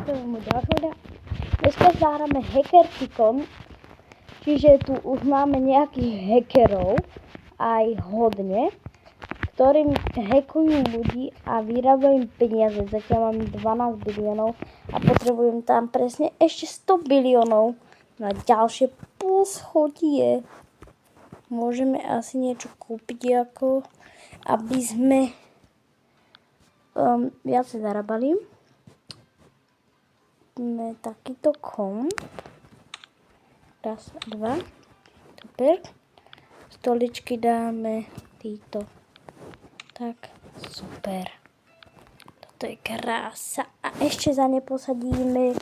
tomu ďalšiu videa. Dneska zahráme hackertikom, čiže tu už máme nejakých hackerov, aj hodne, ktorým hackujú ľudí a vyrábajú im peniaze. Zatiaľ mám 12 biliónov a potrebujem tam presne ešte 100 biliónov na ďalšie poschodie. Môžeme asi niečo kúpiť, ako aby sme viacej zarábali. Máme takýto kom. Raz a dva. Super. Stoličky dáme týto. Tak, super. Toto je krása. A ešte za ne posadíme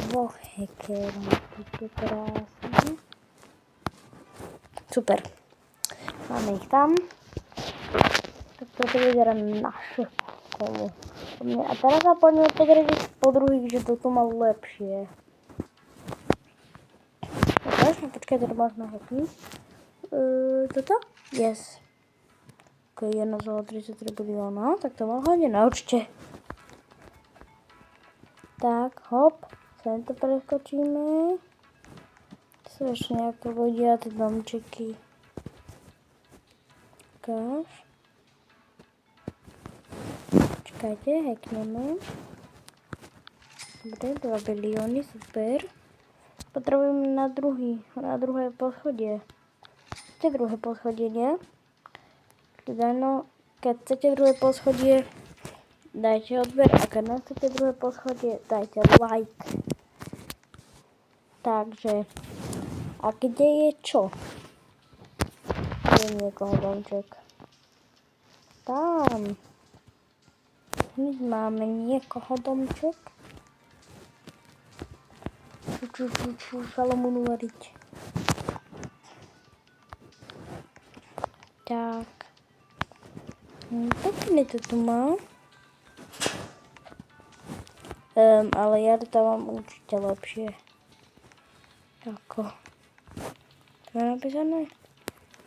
dvoch hackerov. Toto krásne. Super. Máme ich tam. Tak toto vyzerá naše kolo. A teraz sa poďme pozrieť po druhých, že toto má lepšie. Počkaj, toto môžeme hacknúť. Toto? Yes. Ok, 1,33 bilióna. Tak to má hodne na účte. Tak, hop. Sem to preskočíme. Sú ešte nejaké ľudia, tie domčeky. Ukáž. Čakajte, hackneme. Dobre, 2 bilióny, super. Potrebujeme na druhé poschodie. Chcete druhé poschodie, nie? Teda no, keď chcete druhé poschodie, dajte odber. A keď nechcete druhé poschodie, dajte like. Takže, a kde je čo? Je niekoho domček. Tam. Hneď máme niekoho domček. Šalomunu variť. Tak. Pekne to tu má. Ale ja to tam mám určite lepšie. Ako. To je napísané?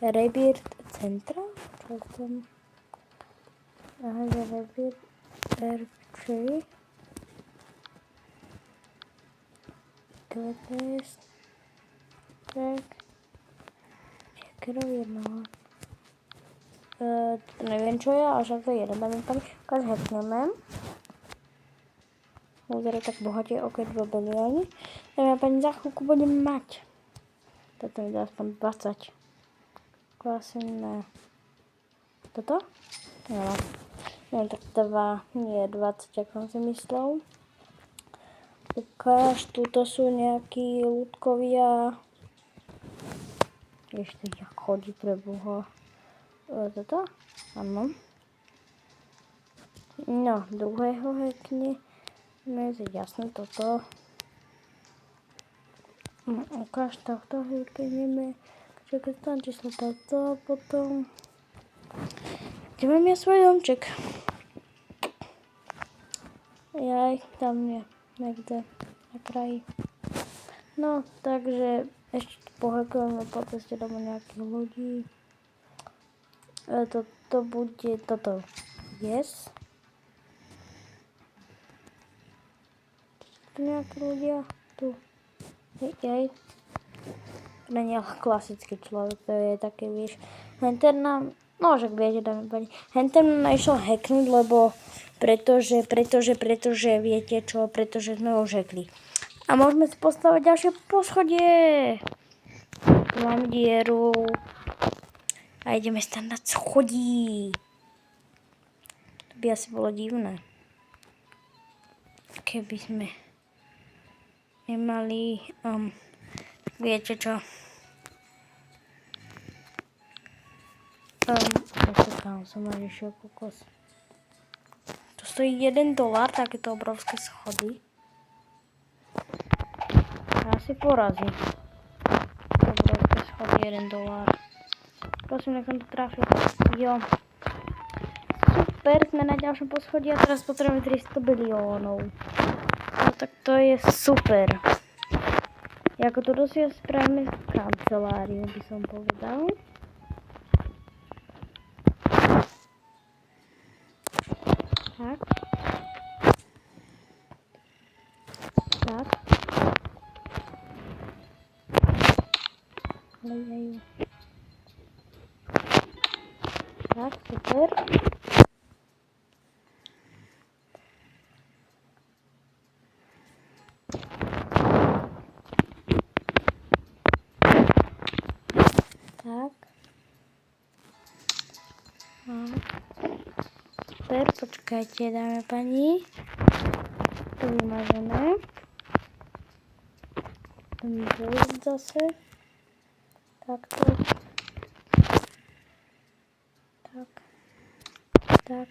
Rebirth Centra? Čo tam? Aha, Rebirth R3. Test. Tak. Hackerov jednoho. To neviem čo je, ale však to je jeden. Tam je tam hackneme. Vyzerá tak bohatie, ok, 2 bilióny. Ja pani za chvíľku budem mať. Toto mi dá aspoň 20. Klasné. Toto? No. Neviem, tak 2, nie 20, ako som si myslel. Ukáž, tuto sú nejakí ľudkovia. Ešte jak chodí pre Boha. Toto? Áno. No, druhého hackne. Jasné, toto. Ukáž, tohto hackneme. Čakaj, tam číslo toto, potom. Kde mám ja svoj domček? Jaj, tam je. Niekde na kraji. No, takže ešte pohackujeme po ceste domov nejakých ľudí. Toto bude toto. Yes. Tu nejakí ľudia. Tu. Jaj. Není klasický človek, to je také, vieš. Henten nám, no však viete, dáme pani. Henten nám išiel hacknúť, lebo pretože, viete čo, pretože sme ho hackli. A môžeme si postaviť ďalšie poschodie. Tu mám dieru. A ideme sa tam na schodí. To by asi bolo divné. Keby sme nemali, viete čo. Tam som ma riešil kokos. To stojí $1, takéto obrovské schody. Ja si porazím. Obrovské schody, $1. Prosím, nechám to trafiť. Jo. Super, sme na ďalšom poschodí a teraz potrebujeme 300 biliónov. No tak to je super. Jako to si spravíme kanceláriu, by som povedal. Tak. zaklejajú. Tak, super. Tak. Super, počkajte, dáme pani. To vymažeme. Dáme dôjsť zase. Takto. Tak. Tak.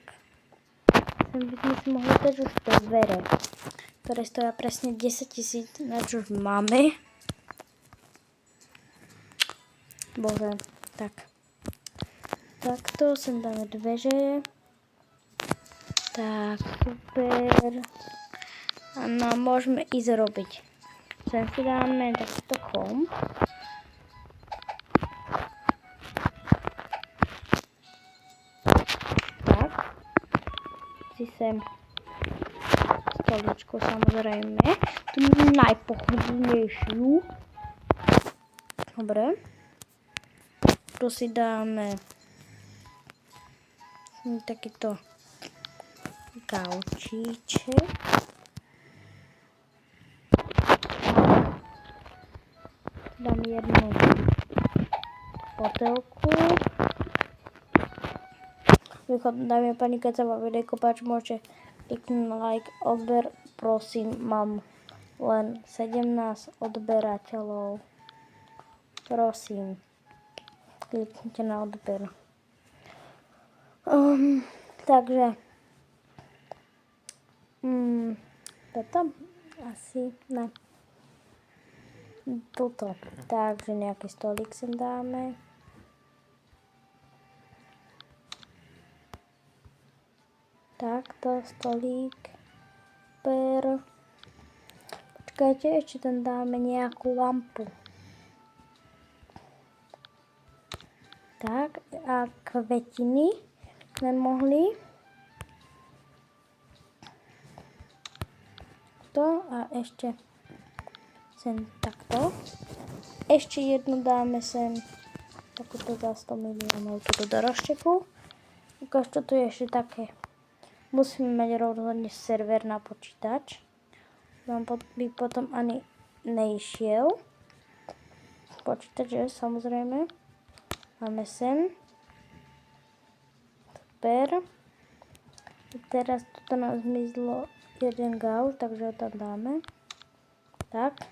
Sem by sme si mohli dať už tie dvere, ktoré stoja presne 10 000, na čo už máme. Bože, tak. Takto, sem dáme dveře. Tak, super. Áno, môžeme ísť robiť. Sem si dáme takto komp. Tak. Si sem stoličku, samozrejme. Tu najpochodnejšiu. Dobre. Tu si dáme takýto gaučíček. Dám jednu fotelku. Dámy a páni, keď sa vám videjko páči, môžete kliknúť like, odber, prosím, mám len 17 odberateľov. Prosím, kliknite na odber. Takže toto asi ne. Toto. Takže nejaký stolík sem dáme. Takto stolík. Per. Počkajte, ešte tam dáme nejakú lampu. Tak, a kvetiny sme mohli. To a ešte sem takto. Ešte jednu dáme sem takúto za 100 miliónov túto do rozšteku. Ukáž, čo tu je ešte také. Musíme mať rozhodne server na počítač. Vám by potom ani nešiel. Počítač je, samozrejme. Máme sem. Super. Teraz tu nám zmizlo jeden gauč, takže ho tam dáme. Tak.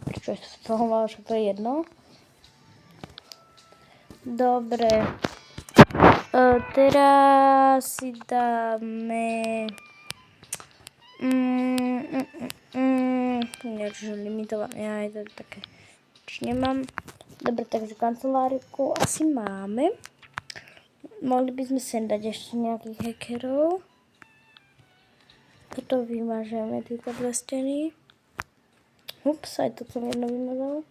Prečo z toho malo, že to je jedno? Dobre. Teraz si dáme niečo limitované. Ja je to také, či nemám. Dobre, takže kanceláriku asi máme. Mohli by sme sem dať ešte nejakých hackerov. Toto vymažeme, tieto dve steny. Ups, aj to som jedno vymazal.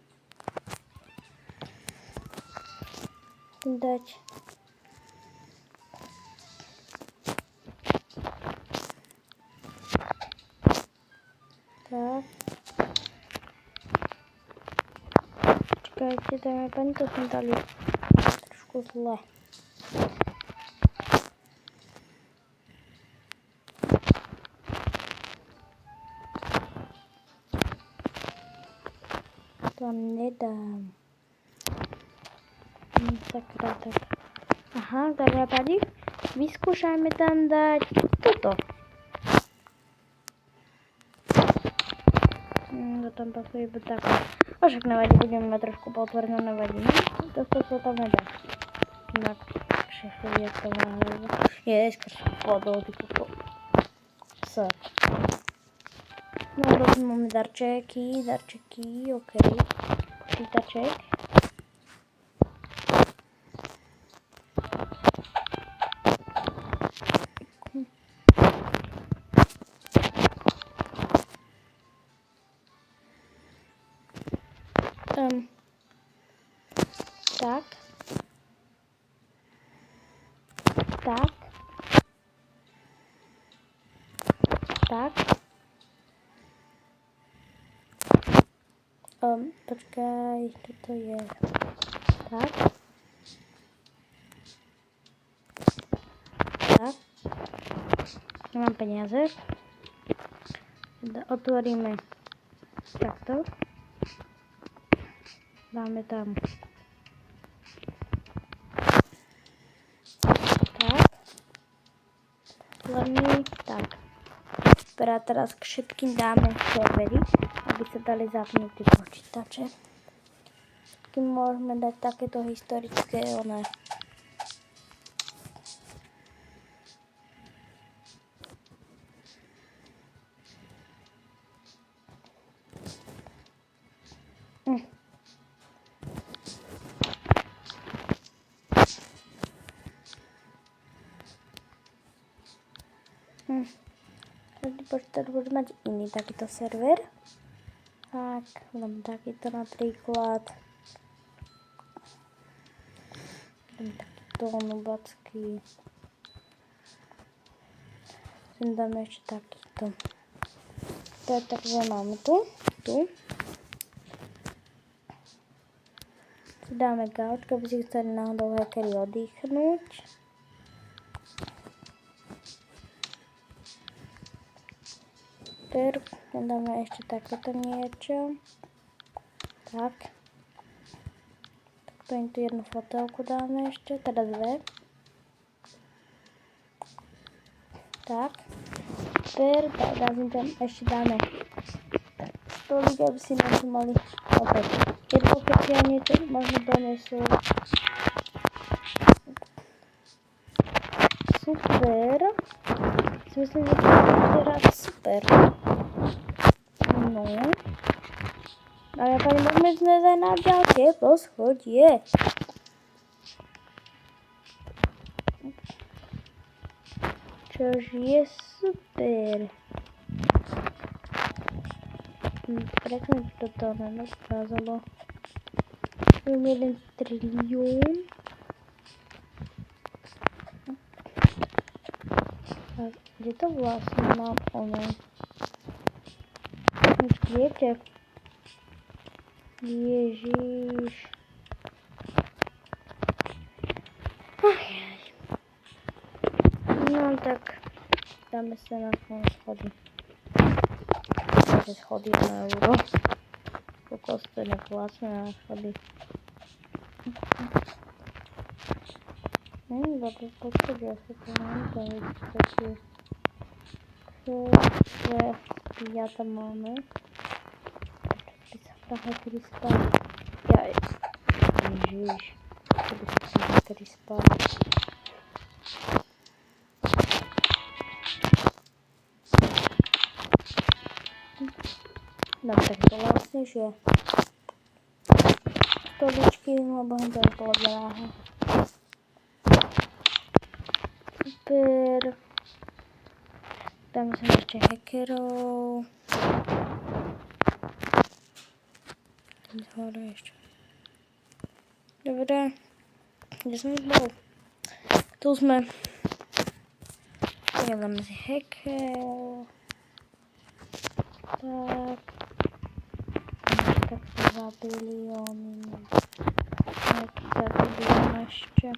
Dať. Tak. Čakajte, dáme pani, to sme dali trošku zle. Tam nedám. Sakra, tak. Aha, dáme pani, vyskúšajme tam dať toto. To tam pasuje iba tak. A však nevadí, budeme mať trošku potvornú, nevadí. Toto sa tam nedá. Inak šefe je to náhľadu. Je, skôr sa podol, ty kupo. S. No, máme darčeky, okej. Počítaček. Tak. Tak. Tak. Počkaj, toto je tak. Tak. Mám peniaze. Otvoríme takto. Dáme tam tak. Tak. Teraz k všetkým dáme servery, aby sa dali zapnúť tie počítače. Kým môžeme dať takéto historické Každý počítač bude mať iný takýto server. Tak, dáme takýto napríklad. Dáme takýto nubacký. Sem dáme ešte takýto. To je takže máme tu. Tu dáme gauč, keby si chceli náhodou hackeri oddychnúť. Dáme ešte takéto niečo. Tak. Takto im tu jednu fotelku dáme ešte, teda dve. Tak. Ešte dáme stolík, aby si naši mali opäť jedlo, keď niečo možno donesú. Super. Myslím, že to je teraz super. No. Ale pani môžeme znieť aj na ďalšie poschodie. Čož je super. Prečo mi toto nenadkázalo? Mám 1 trilión. A kde to vlastne mám viete? Ježiš. No tak dáme sa na schody. Takže schody na euro. Po kostele plácme na schody. Dobre, poschodia sa to mám to vidieť. Ja tam máme. Hackeri spali. Ježiš. Keby sa hackeri spali. Dám takto vlastnejšie stoličky, lebo to je bolo dráho. Super. Dáme sem ešte hackerov. Hore ešte. Dobre. Kde som bol? Tu sme. Dáme si hacker. Tak. Tak sa 2 bilióny. Tak budeme ešte.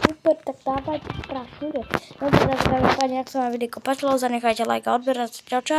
Super, tak dávajte prachnúť. No teda, pani, ak sa vám videjko páčilo, zanechajte like a odber. Čau, čau.